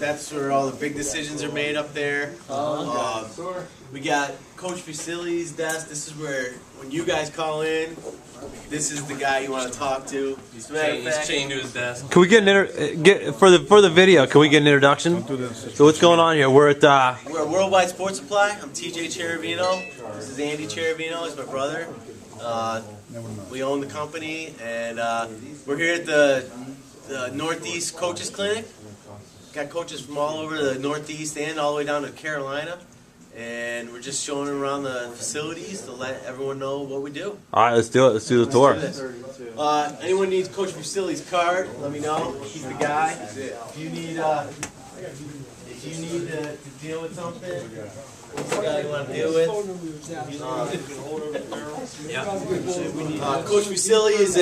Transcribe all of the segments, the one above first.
That's where all the big decisions are made up there. We got Coach Fusilli's desk. This is where, when you guys call in, this is the guy you want to talk to. He's chained to his desk. Can we get for the video? Can we get an introduction? So what's going on here? We're at Worldwide Sports Supply. I'm TJ Cherovino. This is Andy Cherovino. He's my brother. We own the company, and we're here at the Northeast Coaches Clinic. Got coaches from all over the Northeast and all the way down to Carolina. And we're just showing them around the facilities to let everyone know what we do. All right, let's do it. Let's do the tour. Anyone needs Coach Fusilli's card, let me know. He's the guy. If you need to deal with something, what's the guy you want to deal with? Coach Fusilli is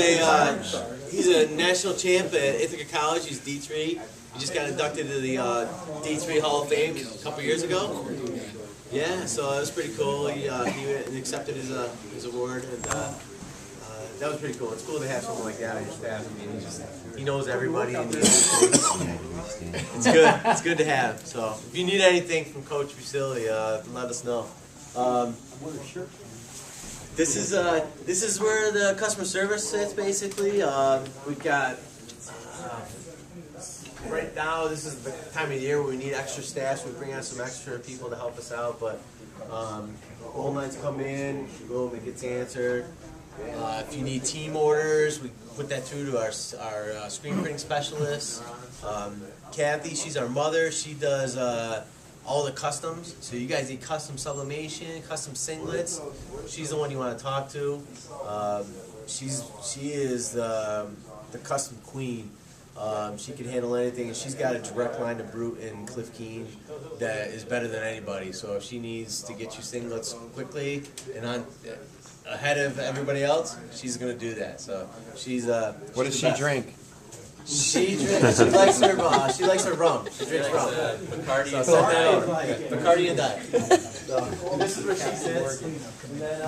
he's a national champ at Ithaca College. He's D3. He just got inducted to the D3 Hall of Fame a couple years ago. Yeah, so that was pretty cool. He accepted his award, and that was pretty cool. It's cool to have someone like that on your staff. I mean, he knows everybody in the industry. It's good. It's good to have. So if you need anything from Coach Fusilli, let us know. This is where the customer service sits basically. We've got. Right now, this is the time of year where we need extra staff, so we bring on some extra people to help us out, but phone lines come in, boom, it gets answered. If you need team orders, we put that through to our screen printing specialist. Kathy, she's our mother, she does all the customs, so you guys need custom sublimation, custom singlets, she's the one you want to talk to. She is the custom queen. She can handle anything, and she's got a direct line to Brute and Cliff Keen that is better than anybody. So if she needs to get you singlets quickly and ahead of everybody else, she's going to do that. So she's what does she drink? She drinks. She likes her rum. She drinks rum. Bacardi and Diet. So this is where she sits. And then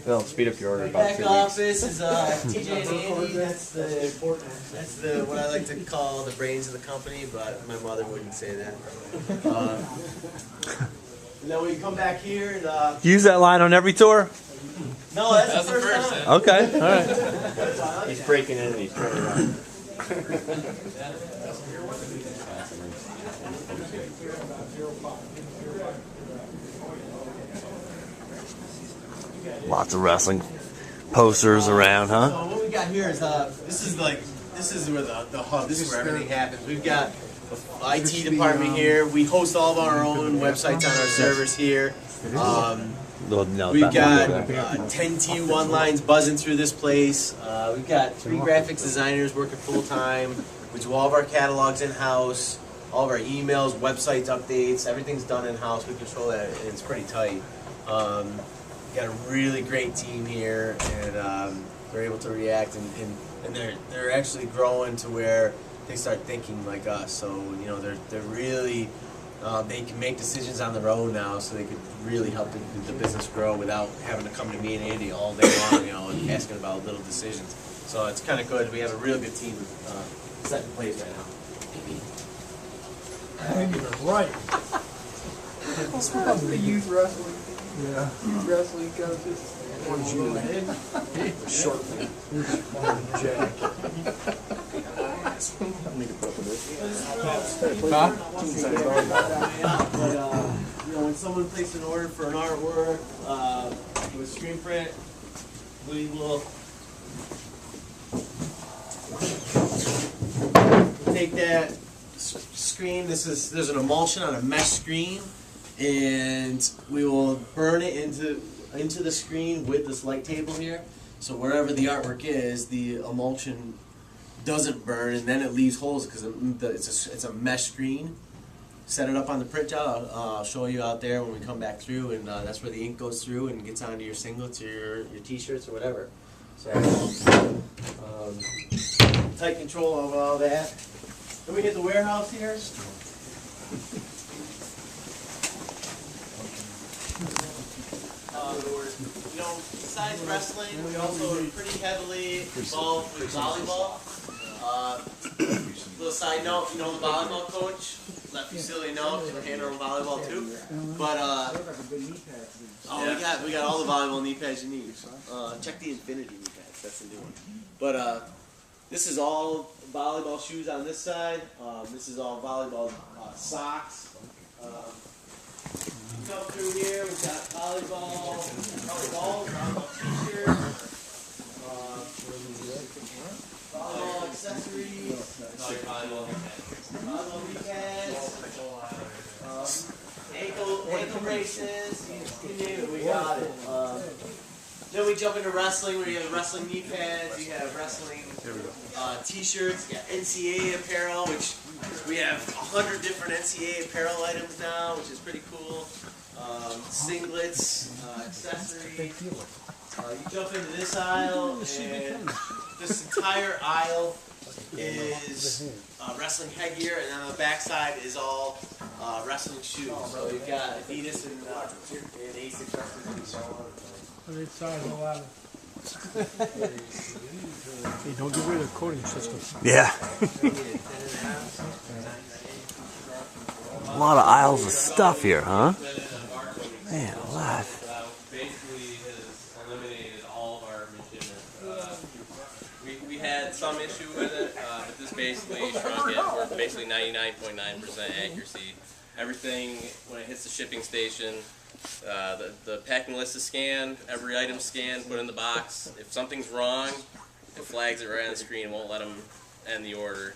they'll speed up your order about 2 back weeks. office is TJ and Andy. That's the what I like to call the brains of the company, but my mother wouldn't say that. And then we come back here and Use that line on every tour? no, that's the first time. Okay, all right. He's breaking in and he's turning around. Lots of wrestling posters around, huh? So what we got here is this is where the hub. This is where everything happens. We've got the IT department here. We host all of our own websites on our servers here. We've got 10 T1 lines buzzing through this place. We've got 3 graphics designers working full time. We do all of our catalogs in house, all of our emails, websites, updates. Everything's done in house. We control that, and it's pretty tight. Got a really great team here, and they're able to react, and they're actually growing to where they start thinking like us. So you know they're really they can make decisions on their own now, so they could really help the business grow without having to come to me and Andy all day long, you know, and asking about little decisions. So it's kind of good. We have a real good team set in place right now. I think you're right. The youth wrestling. Yeah. Youth wrestling coaches. One's you. Short man. Jack. But you know, when someone places an order for an artwork with screen print, we will take that screen. There's an emulsion on a mesh screen, and we will burn it into the screen with this light table here. So wherever the artwork is, the emulsion doesn't burn, and then it leaves holes because it's a mesh screen. Set it up on the print job. I'll show you out there when we come back through, and that's where the ink goes through and gets onto your singlets or your t-shirts or whatever. So tight control of all that. Then we hit the warehouse here. You know, besides wrestling, we also are pretty heavily involved with volleyball. Little side note, you know the volleyball coach? Fusilli know because we're handling volleyball too. But we got all the volleyball knee pads you need. Check the Infinity knee pads. That's the new one. But this is all volleyball shoes on this side. This is all volleyball socks. Come through here. We've got volleyball t-shirts. Volleyball accessories, volleyball pads, ankle braces, you name it, we got it. Then we jump into wrestling where you have wrestling knee pads, you have wrestling t-shirts, you got NCAA apparel, which we have 100 different NCAA apparel items now, which is pretty cool. Singlets, accessories. You jump into this aisle, and this entire aisle is wrestling headgear, and then on the back side is all wrestling shoes. So you've got Adidas and Asics wrestling shoes. Hey, don't give away the coding system. Yeah. A lot of aisles of stuff here, huh? Man, a lot. Basically has eliminated all of our midshipmen. We had some issue with it, but this basically shrunk it. We're basically 99.9% accuracy. Everything, when it hits the shipping station, the packing list is scanned, every item scanned, put in the box. If something's wrong, it flags it right on the screen, won't let them end the order.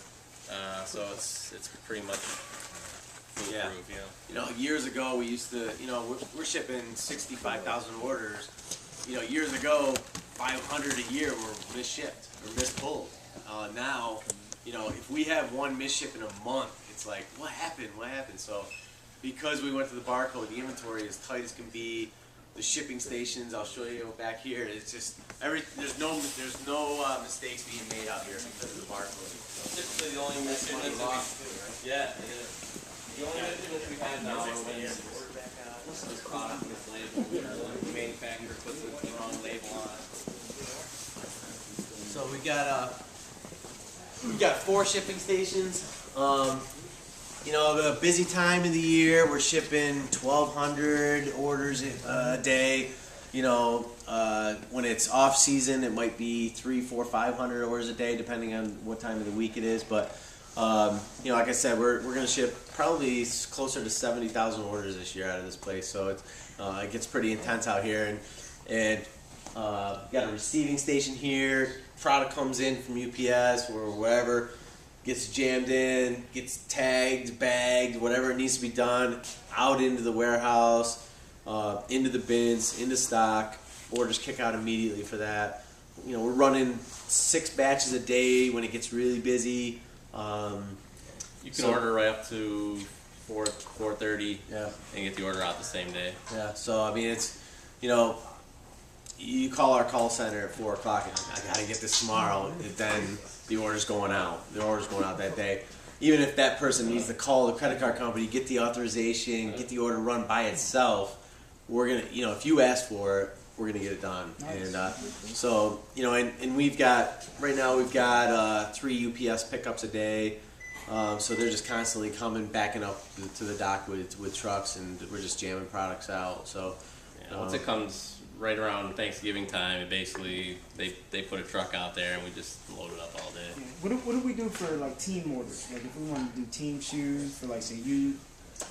So it's pretty much foolproof, you know, years ago we used to, we're shipping 65,000 orders. Years ago, 500 a year were misshipped or mispulled. Now, if we have one misship in a month, it's like, what happened? What happened? So, because we went to the barcode, the inventory is tight as can be. The shipping stations, I'll show you back here. It's just there's no mistakes being made out here because of the barcode. typically the only misshipments that we, yeah, it is. The only misshipments we have now are when this product mislabeled, or the manufacturer puts the wrong label on it. So we got 4 shipping stations. The busy time of the year, we're shipping 1,200 orders a day. When it's off season, it might be 300, 400, 500 orders a day, depending on what time of the week it is. But like I said, we're going to ship probably closer to 70,000 orders this year out of this place. So it gets pretty intense out here, and got a receiving station here. Product comes in from UPS or wherever, gets jammed in, gets tagged, bagged, whatever it needs to be done, out into the warehouse, into the bins, into stock. Orders kick out immediately for that. We're running 6 batches a day when it gets really busy. You can order right up to 4:30, Yeah. and get the order out the same day. Yeah. So I mean, it's you call our call center at 4 o'clock and I gotta get this tomorrow. And then the order's going out. The order's going out that day. Even if that person needs to call the credit card company, get the authorization, get the order run by itself, we're gonna, if you ask for it, we're gonna get it done. Nice. And so, and we've got right now 3 UPS pickups a day. So they're just constantly backing up to the dock with trucks, and we're just jamming products out. So Once it comes right around Thanksgiving time, it basically they put a truck out there and we just load it up all day. What do we do for like team orders? Like if we want to do team shoes for like say you.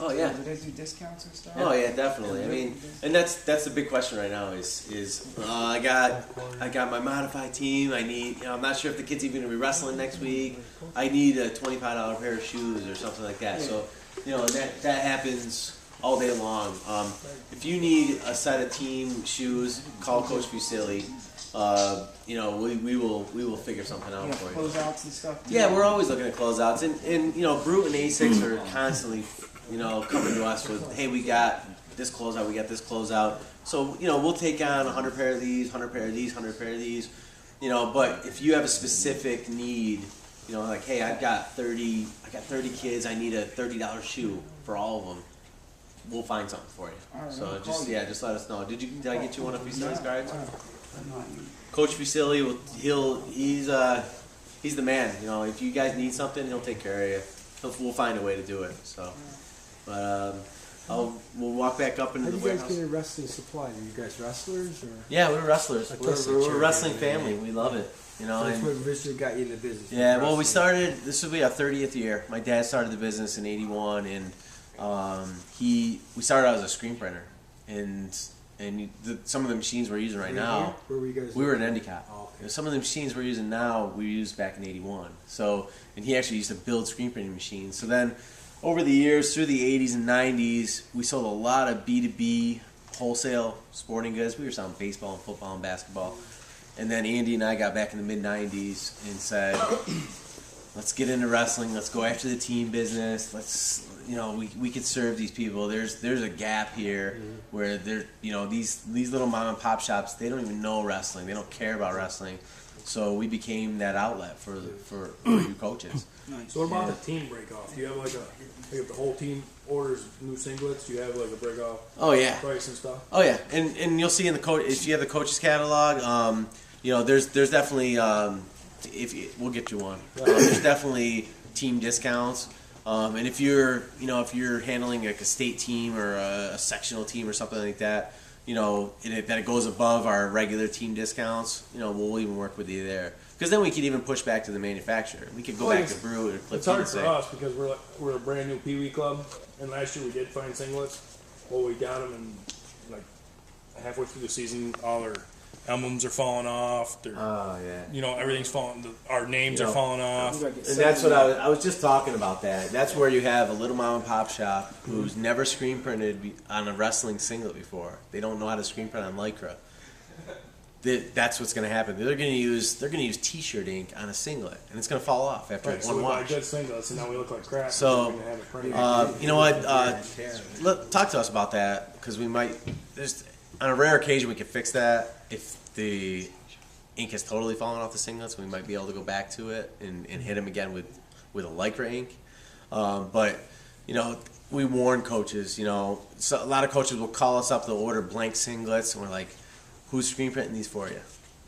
Oh yeah. Do they do discounts and stuff? Oh yeah, definitely. I mean, and that's the big question right now is I got my modified team. I need I'm not sure if the kid's even gonna be wrestling next week. I need a $25 pair of shoes or something like that. So that happens all day long. If you need a set of team shoes, call Coach Fusilli. We will figure something out for you. Closeouts and stuff. Yeah, we're always looking at closeouts, and Brute and Asics are constantly coming to us with, hey, we got this closeout, we got this closeout. So we'll take on 100 pair of these, 100 pair of these, 100 pair of these. But if you have a specific need, like, hey, I got 30 kids, I need a $30 shoe for all of them. We'll find something for you. Right, So just let us know. Did I get you one of Fusilli's cards? No. Coach Fusilli, he's the man. If you guys need something, he'll take care of you. we'll find a way to do it. So, but we'll walk back up into How the do you guys warehouse. get a wrestling supply? Are you guys wrestlers or? Yeah, we're wrestlers. guess We're it's a your wrestling family. family. We love it. You know. That's and- what originally got you in the business. Yeah, well, we wrestling. started. This will be our 30th year. My dad started the business in '81, and we started out as a screen printer, and some of the machines we're using right now. Where were you guys? We were at Endicott. Oh, okay. Some of the machines we're using now, we used back in '81. So, and he actually used to build screen printing machines. So then, over the years, through the '80s and '90s, we sold a lot of B2B wholesale sporting goods. We were selling baseball and football and basketball. And then Andy and I got back in the mid-'90s and said, let's get into wrestling. Let's go after the team business. Let's, we could serve these people. There's a gap here where these little mom and pop shops, they don't even know wrestling. They don't care about wrestling. So we became that outlet for you coaches. So what about the team break off? Do you have like if the whole team orders new singlets, do you have like a break off Oh yeah. price and stuff? Oh yeah, and you'll see in the coach if you have the coaches catalog, there's definitely we'll get you one. There's definitely team discounts, and if you're handling like a state team or a sectional team or something like that, that it goes above our regular team discounts, we'll even work with you there. Because then we could even push back to the manufacturer. We could go back to Brew or Cliff It's hard and for say, us because we're a brand new Pee Wee club, and last year we did find singlets. Well, we got them, and like halfway through the season, all our emblems are falling off. oh yeah. Everything's falling. Our names are falling off. And that's what I was just talking about. That's where you have a little mom and pop shop who's never screen printed on a wrestling singlet before. They don't know how to screen print on Lycra. That's what's going to happen. They're going to use T-shirt ink on a singlet, and it's going to fall off after Right, so one we buy wash. good singlets, and now we look like crap. So, because we're gonna have it printed. You know what? Talk to us about that because we might. On a rare occasion, we could fix that. If the ink has totally fallen off the singlets, we might be able to go back to it and hit them again with a Lycra ink. But we warn coaches. So a lot of coaches will call us up. They'll order blank singlets, and we're like, "Who's screen printing these for you?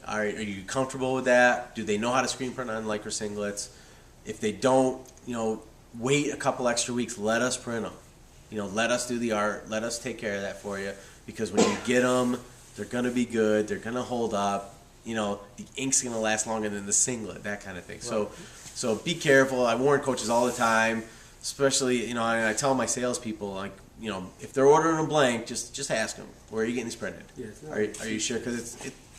Are you comfortable with that? Do they know how to screen print on Lycra singlets? If they don't, wait a couple extra weeks. Let us print them. Let us do the art. Let us take care of that for you. Because when you get them, they're going to be good. They're going to hold up. The ink's going to last longer than the singlet, that kind of thing. Right. So be careful. I warn coaches all the time, especially, and I tell my salespeople, like, if they're ordering a blank, just ask them, where are you getting these printed? Yeah, are you sure? Because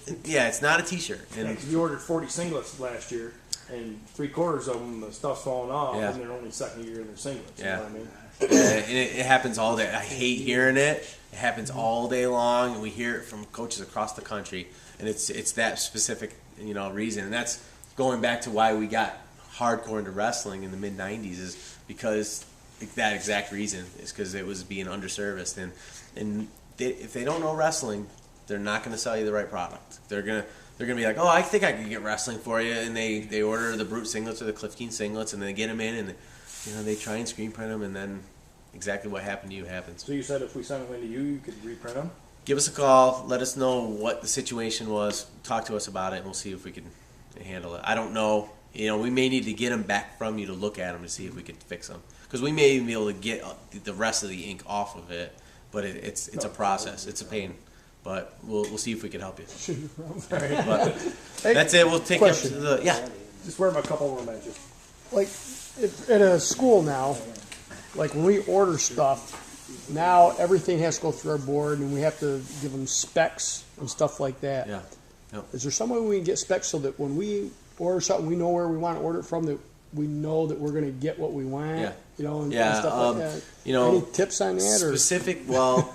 it's not a T-shirt. And we ordered 40 singlets last year, and 3/4 of them, the stuff's falling off, Yeah. and they're only second year in their singlets. Yeah. You know what I mean? And it happens all day. I hate hearing it. It happens all day long, and we hear it from coaches across the country. And it's that specific reason, and that's going back to why we got hardcore into wrestling in the mid '90s is because that exact reason is because it was being underserviced, and if they don't know wrestling, they're not going to sell you the right product. They're gonna be like, oh, I think I can get wrestling for you, and they order the Brute singlets or the Cliff Keen singlets, and they get them in, and they try and screen print them, and then exactly what happened to you happens. So you said if we sent them into you, you could reprint them? Give us a call. Let us know what the situation was. Talk to us about it, and we'll see if we can handle it. I don't know. We may need to get them back from you to look at them to see if we could fix them. Because we may even be able to get the rest of the ink off of it, but it's a process. It's a pain. But we'll see if we can help you. But that's it. We'll take you up to the Just wear them a couple of edges. Like at a school now, like when we order stuff, now everything has to go through our board, and we have to give them specs and stuff like that. Yeah. Yep. Is there some way we can get specs so that when we order something, we know where we want to order it from, that we know that we're going to get what we want? Yeah. And Yeah, stuff like that. Any tips on that? Specific, well,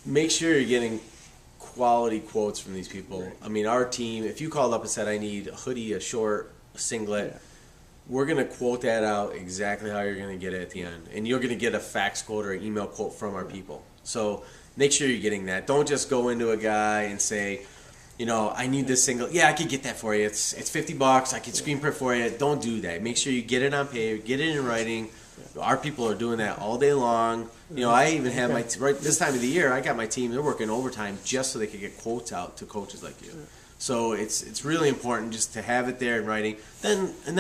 make sure you're getting quality quotes from these people. I mean, our team, if you called up and said, I need a hoodie, a short, a singlet, we're going to quote that out exactly how you're going to get it at the end. And you're going to get a fax quote or an email quote from our people. So make sure you're getting that. Don't just go into a guy and say, I need this singlet. Yeah, I could get that for you. It's $50. I can screen print for you. Don't do that. Make sure you get it on paper, get it in writing. Our people are doing that all day long. I even have right this time of the year, I got my team, they're working overtime just so they could get quotes out to coaches like you. So it's really important just to have it there in writing. And then